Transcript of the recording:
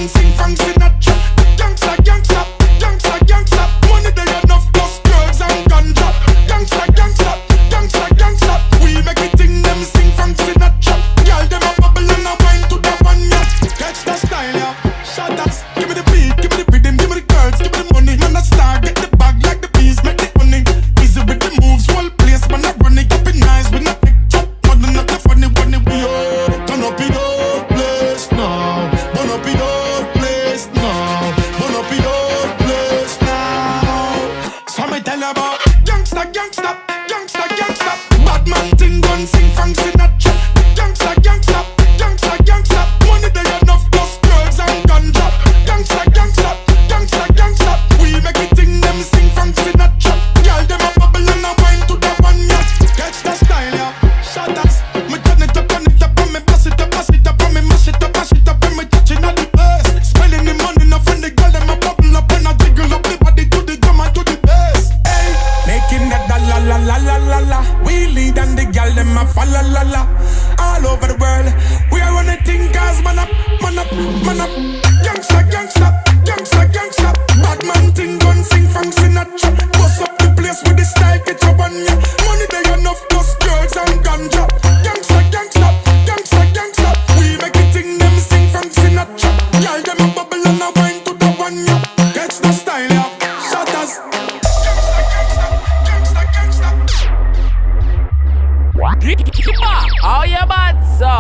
gun sing from Sinatra. Gangsta, gangsta, gangsta, gangsta. Money they enough plus girls and ganja. Gangsta, gangsta, gangsta, gangsta. We make it thing them sing from Sinatra. Girl them a bubble and a wine to the one ya. Catch the style ya. Shut up. Give me the beat, give me the rhythm, give me the girls, give me the money. Man a star, get the bag like the bees, make the money. Easy with the moves, whole place man a run it. Keep it nice, we not pick up. Modern not the funny one we are. Turn up it up place now. Burn up it up place now. Burn up it up place now. So me tell you about gangsta, gangsta, gangsta, gangsta. Bad man thing gun sing from Sinatra. Gangsta, gangsta, gangsta, gangsta. Money they enough plus girls and ganja. Gangsta, gangsta, gangsta, gangsta. We make it thing them sing from Sinatra. Girl them a bubble and a wine to the one ya. Catch the style ya. Shut up. Me turn it up and me pass it up and me mash it up and me touching at the bass. Spelling the money enough and the girl them a bubble up and a jiggle up the body to the drum and to the bass. Hey, making that la la la la la la la. We lead and the girl them a follow la la. All over the world, we are running things cause man up, man up, man up. Gangsta, gangsta, gangsta, gangsta. Bad man thing gun sing from Sinatra. Bust up the place with the style, get your one ya. Money they enough plus girls and ganja. Gangsta, gangsta, gangsta, gangsta. We make it thing them sing from Sinatra. Girl them a bubble and a wine to the one ya. Catch the style ya, shatters. Kybba, how you bad so?